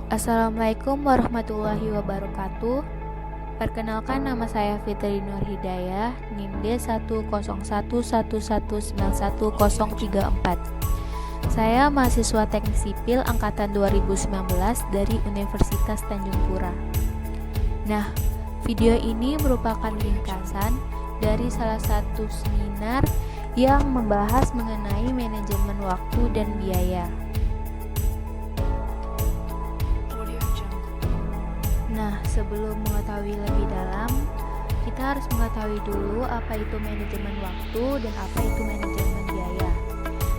Assalamualaikum warahmatullahi wabarakatuh. Perkenalkan, nama saya Fitri Nur Hidayah, NIM D10111911034. Saya mahasiswa Teknik Sipil angkatan 2019 dari Universitas Tanjung Pura. Nah, video ini merupakan ringkasan dari salah satu seminar yang membahas mengenai manajemen waktu dan biaya. Nah, sebelum mengetahui lebih dalam, kita harus mengetahui dulu apa itu manajemen waktu dan apa itu manajemen biaya.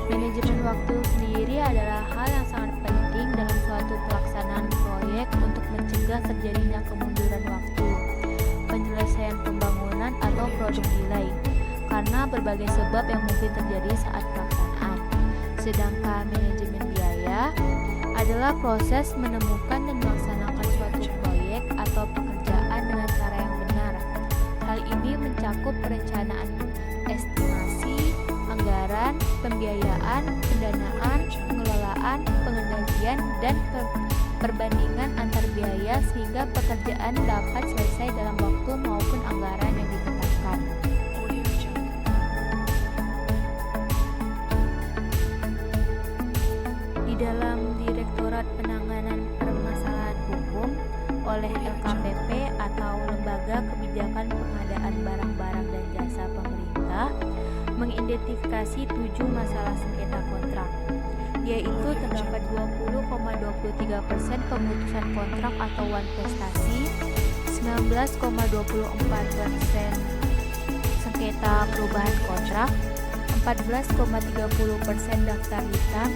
Manajemen waktu sendiri adalah hal yang sangat penting dalam suatu pelaksanaan proyek untuk mencegah terjadinya kemunduran waktu, penyelesaian pembangunan atau produk nilai, karena berbagai sebab yang mungkin terjadi saat pelaksanaan. Sedangkan manajemen biaya adalah proses menemukan dan melaksanakan suatu proyek atau pekerjaan dengan cara yang benar. Hal ini mencakup perencanaan, estimasi, anggaran, pembiayaan, pendanaan, pengelolaan, pengendalian, dan perbandingan antar biaya sehingga pekerjaan dapat selesai dalam waktu maupun anggaran yang ditetapkan. Di dalam Direktorat Penanganan Permasalahan Hukum oleh LKPP atau Lembaga Kebijakan Pengadaan Barang-Barang dan Jasa Pemerintah mengidentifikasi 7 masalah sengketa kontrak, yaitu terdapat 20,23% pemutusan kontrak atau wan prestasi, 19,24% sengketa perubahan kontrak, 14,30% daftar hitam,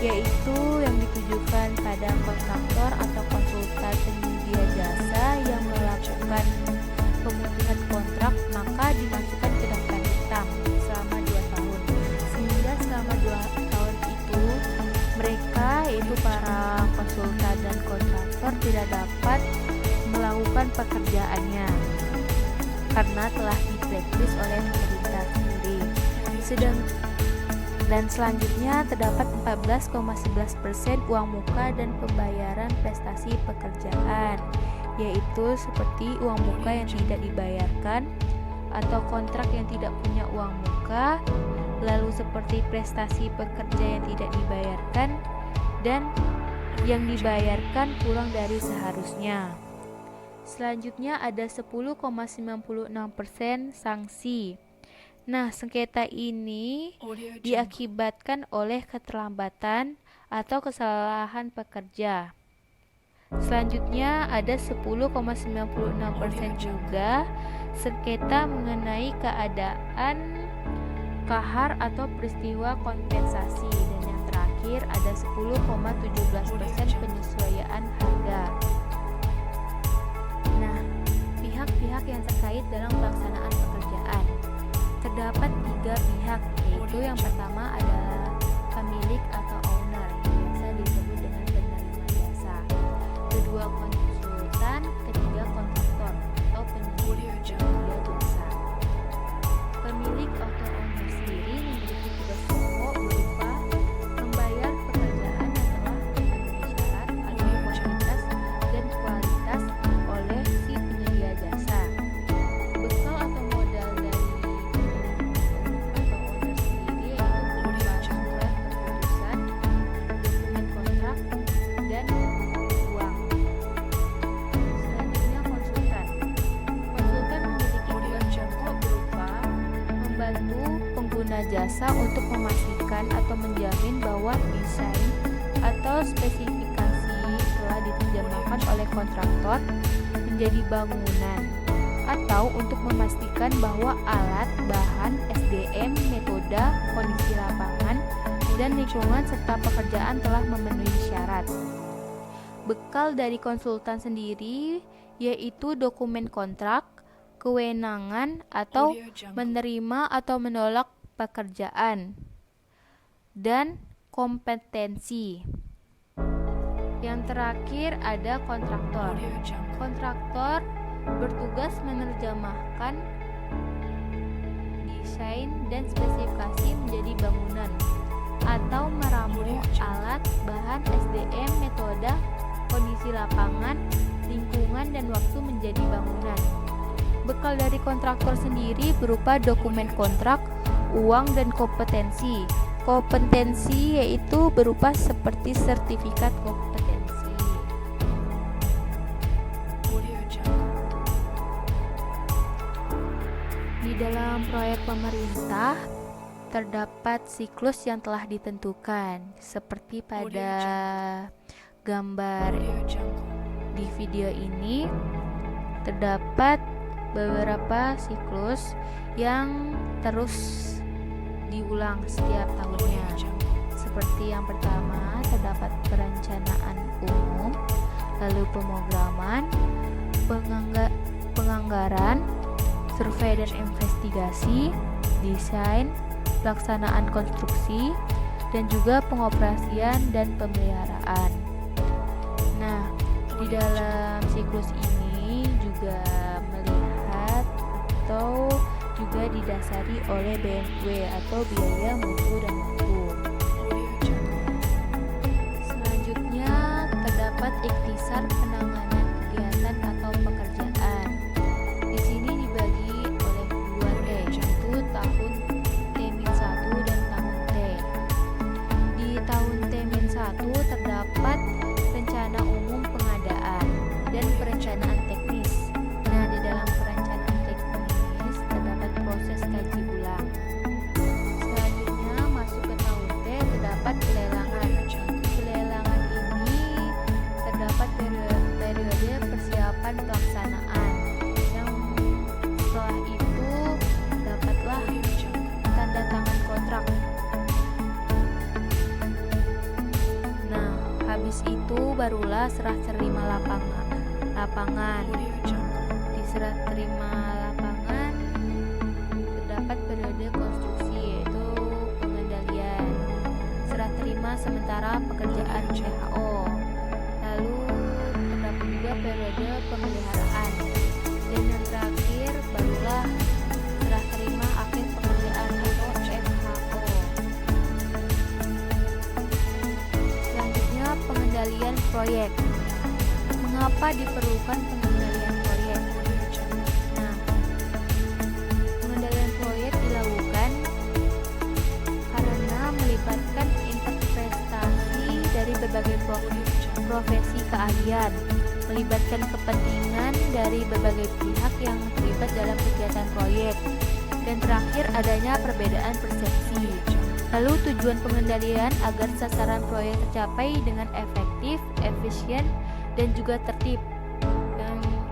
yaitu yang ditujukan pada kontraktor atau konsultan penyedia jasa yang melakukan pemutusan kontrak, maka dimasukkan ke daftar hitam selama 2 tahun, sehingga selama 2 tahun itu mereka, yaitu para konsultan dan kontraktor, tidak dapat melakukan pekerjaannya karena telah di-blacklist oleh pemerintah sendiri. Dan selanjutnya terdapat 14,11% uang muka dan pembayaran prestasi pekerjaan, yaitu seperti uang muka yang tidak dibayarkan atau kontrak yang tidak punya uang muka, lalu seperti prestasi pekerja yang tidak dibayarkan dan yang dibayarkan kurang dari seharusnya. Selanjutnya ada 10,96% sanksi. Nah, sengketa ini diakibatkan oleh keterlambatan atau kesalahan pekerja. Selanjutnya ada 10,96% juga sengketa mengenai keadaan kahar atau peristiwa kompensasi, dan yang terakhir ada 10,17% penyesuaian harga. Nah, pihak-pihak yang terkait dalam pelaksanaan pekerjaan. Terdapat 3 pihak, yaitu yang pertama adalah pemilik atau owner, yang biasa disebut dengan penerima jasa. Kedua, konsultan. Ketiga, kontraktor atau penyedia jasa. Pemilik atau owner sendiri memiliki tugas pokok berupa membayar pekerjaan yang telah memenuhi syarat atau kuantitas dan kualitas oleh si penyedia jasa. Bekal atau modal dari jasa untuk memastikan atau menjamin bahwa desain atau spesifikasi telah diterjemahkan oleh kontraktor menjadi bangunan, atau untuk memastikan bahwa alat, bahan, SDM, metode, kondisi lapangan, dan lingkungan serta pekerjaan telah memenuhi syarat. Bekal dari konsultan sendiri yaitu dokumen kontrak, kewenangan atau menerima atau menolak pekerjaan, dan kompetensi. Yang terakhir ada kontraktor. Kontraktor bertugas menerjemahkan desain dan spesifikasi menjadi bangunan atau meramu alat, bahan, SDM, metode, kondisi kondisi lapangan, lingkungan, dan waktu menjadi bangunan. Bekal dari kontraktor sendiri berupa dokumen kontrak, uang, dan kompetensi. Kompetensi yaitu berupa seperti sertifikat kompetensi. Di dalam proyek pemerintah terdapat siklus yang telah ditentukan, seperti pada gambar di video ini terdapat beberapa siklus yang terus diulang setiap tahunnya. Seperti yang pertama, terdapat perencanaan umum, lalu pemrograman, penganggaran, survei dan investigasi, desain, pelaksanaan konstruksi, dan juga pengoperasian dan pemeliharaan. Nah, di dalam siklus ini juga melihat atau juga didasari oleh BMW atau biaya mutu dan waktu. Selanjutnya terdapat ikhtisar penanganan kegiatan atau pekerjaan. Di sini dibagi oleh 2 T, yaitu tahun T-1 dan tahun T. Di tahun T-1 terdapat rencana umum pengadaan dan perencanaan teknis. Nah, di dalam perencanaan teknis terdapat proses kaji ulang. Selanjutnya masuk ke tahun T terdapat pelelangan. Pelelangan ini terdapat periode persiapan pelaksanaan. Yang setelah itu dapatlah tanda tangan kontrak. Nah, habis itu barulah serah terima lapangan. Di serah terima lapangan terdapat periode konstruksi, yaitu pengendalian. Serah terima sementara pekerjaan WHO. Lalu terdapat juga periode pemeliharaan. Dan yang terakhir barulah serah terima akhir pekerjaan atau FHO. Selanjutnya pengendalian proyek. Mengapa diperlukan pengendalian proyek? Nah, pengendalian proyek dilakukan karena melibatkan interpretasi dari berbagai profesi keahlian, melibatkan kepentingan dari berbagai pihak yang terlibat dalam kegiatan proyek, dan terakhir adanya perbedaan persepsi. Lalu tujuan pengendalian agar sasaran proyek tercapai dengan efektif, efisien, dan juga tertib,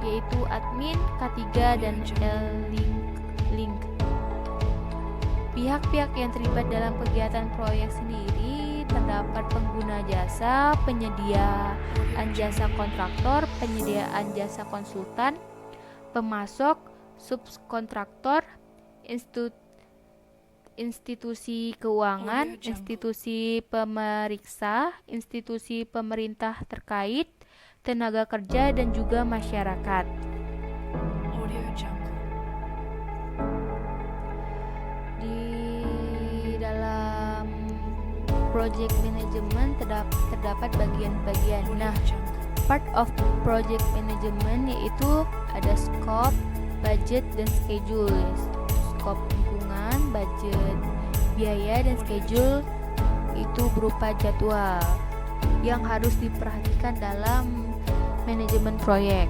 yaitu admin, K3, dan L-Link. Pihak-pihak yang terlibat dalam kegiatan proyek sendiri terdapat pengguna jasa, penyediaan jasa kontraktor, penyediaan jasa konsultan, pemasok, subkontraktor, institusi keuangan, institusi pemeriksa, institusi pemerintah terkait, tenaga kerja, dan juga masyarakat. Di dalam project management terdapat bagian-bagian. Nah, part of project management yaitu ada scope, budget, dan schedule. Scope lingkungan, budget, biaya, dan schedule itu berupa jadwal yang harus diperhatikan dalam manajemen proyek.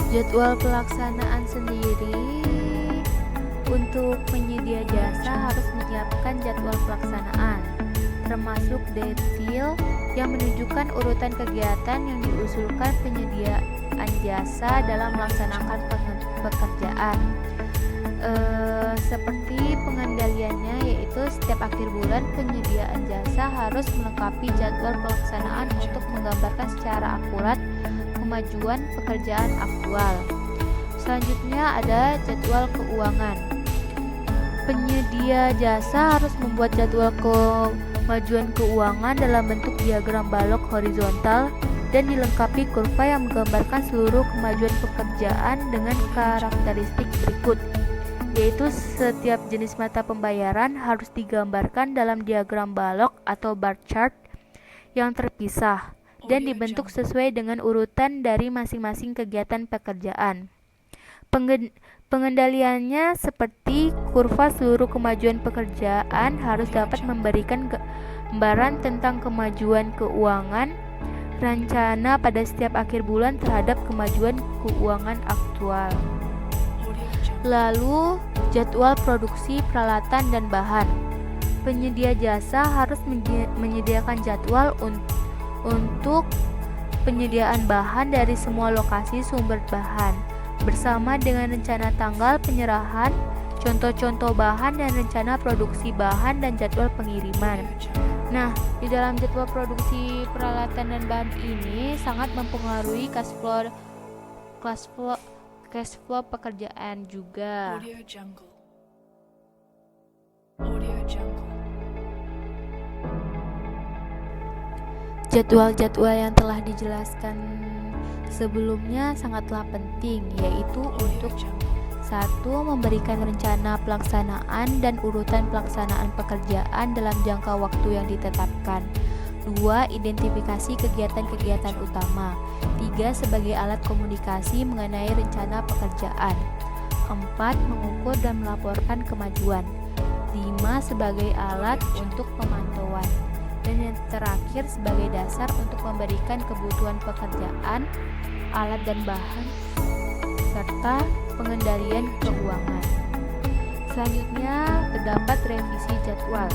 Jadwal pelaksanaan sendiri untuk penyedia jasa harus menyiapkan jadwal pelaksanaan, termasuk detail yang menunjukkan urutan kegiatan yang diusulkan penyediaan jasa dalam melaksanakan pekerjaan. Seperti pengendaliannya, yaitu setiap akhir bulan penyediaan jasa harus melengkapi jadwal pelaksanaan untuk menggambarkan secara akurat kemajuan pekerjaan aktual. Selanjutnya ada jadwal keuangan. Penyedia jasa harus membuat jadwal kemajuan keuangan dalam bentuk diagram balok horizontal dan dilengkapi kurva yang menggambarkan seluruh kemajuan pekerjaan dengan karakteristik berikut, yaitu setiap jenis mata pembayaran harus digambarkan dalam diagram balok atau bar chart yang terpisah dan dibentuk sesuai dengan urutan dari masing-masing kegiatan pekerjaan. Pengendaliannya seperti kurva seluruh kemajuan pekerjaan harus dapat memberikan gambaran tentang kemajuan keuangan rencana pada setiap akhir bulan terhadap kemajuan keuangan aktual. Lalu, jadwal produksi peralatan dan bahan. Penyedia jasa harus menyediakan jadwal untuk penyediaan bahan dari semua lokasi sumber bahan, bersama dengan rencana tanggal penyerahan, contoh-contoh bahan dan rencana produksi bahan dan jadwal pengiriman. Nah, di dalam jadwal produksi peralatan dan bahan ini sangat mempengaruhi cash flow pekerjaan juga. Jadwal-jadwal yang telah dijelaskan sebelumnya sangatlah penting, yaitu untuk 1. Memberikan rencana pelaksanaan dan urutan pelaksanaan pekerjaan dalam jangka waktu yang ditetapkan. 2. Identifikasi kegiatan-kegiatan utama. 3. Sebagai alat komunikasi mengenai rencana pekerjaan. 4. Mengukur dan melaporkan kemajuan. 5. Sebagai alat untuk pemantauan. Dan yang terakhir sebagai dasar untuk memberikan kebutuhan pekerjaan, alat dan bahan, serta pengendalian keuangan. Selanjutnya terdapat revisi jadwal.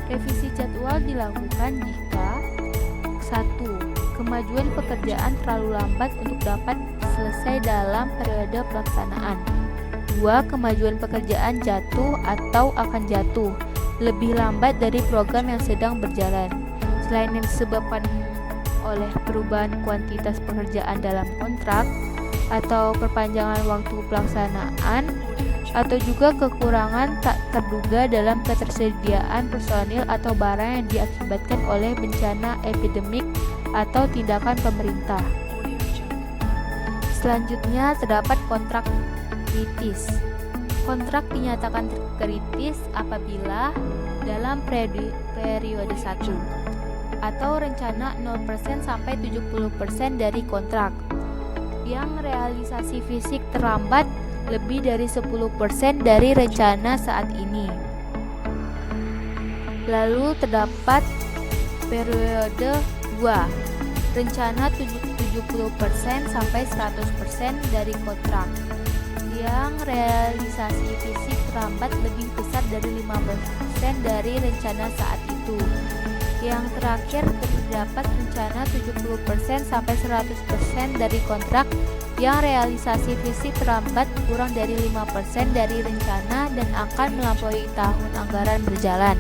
Revisi jadwal dilakukan jika 1. Kemajuan pekerjaan terlalu lambat untuk dapat selesai dalam periode pelaksanaan. 2. Kemajuan pekerjaan jatuh atau akan jatuh lebih lambat dari program yang sedang berjalan. Selain yang disebabkan oleh perubahan kuantitas pekerjaan dalam kontrak atau perpanjangan waktu pelaksanaan, atau juga kekurangan tak terduga dalam ketersediaan personil atau barang yang diakibatkan oleh bencana epidemik atau tindakan pemerintah. Selanjutnya terdapat kontrak kritis. Kontrak dinyatakan kritis apabila dalam periode 1 atau rencana 0% sampai 70% dari kontrak yang realisasi fisik terlambat lebih dari 10% dari rencana saat ini. Lalu terdapat periode 2, rencana 70% sampai 100% dari kontrak yang realisasi fisik terlambat lebih besar dari 15% dari rencana saat itu. Yang terakhir terdapat rencana 70% sampai 100% dari kontrak yang realisasi fisik terlambat kurang dari 5% dari rencana dan akan melampaui tahun anggaran berjalan.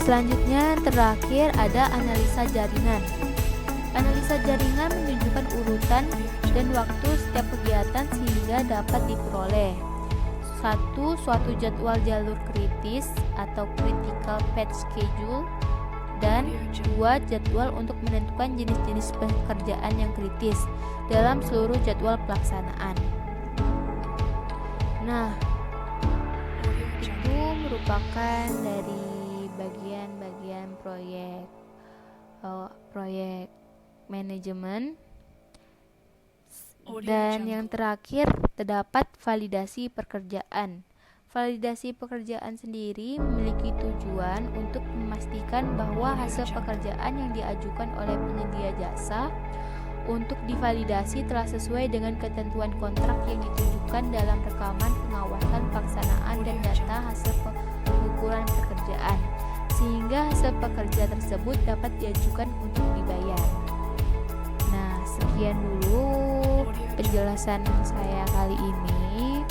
Selanjutnya terakhir ada analisa jaringan. Analisa jaringan menunjukkan urutan dan waktu setiap kegiatan sehingga dapat diperoleh 1. Suatu jadwal jalur kritis atau critical path schedule, dan 2. Jadwal untuk menentukan jenis-jenis pekerjaan yang kritis dalam seluruh jadwal pelaksanaan. Nah, itu merupakan dari bagian-bagian proyek manajemen. Dan yang terakhir terdapat validasi pekerjaan. Validasi pekerjaan sendiri memiliki tujuan untuk memastikan bahwa hasil pekerjaan yang diajukan oleh penyedia jasa untuk divalidasi telah sesuai dengan ketentuan kontrak yang ditunjukkan dalam rekaman pengawasan pelaksanaan dan data hasil pengukuran pekerjaan, sehingga hasil pekerja tersebut dapat diajukan untuk dibayar. Nah, sekian dulu penjelasan saya kali ini.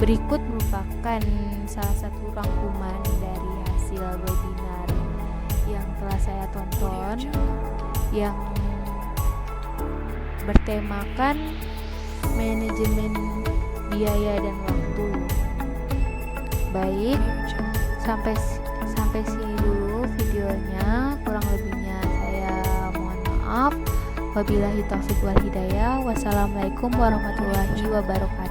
Berikut merupakan salah satu rangkuman dari hasil webinar yang telah saya tonton, yang bertemakan manajemen biaya dan waktu. Baik, sampai sini dulu videonya. Kurang lebihnya saya mohon maaf. Wabillahi taufiq wal hidayah. Wassalamualaikum warahmatullahi wabarakatuh.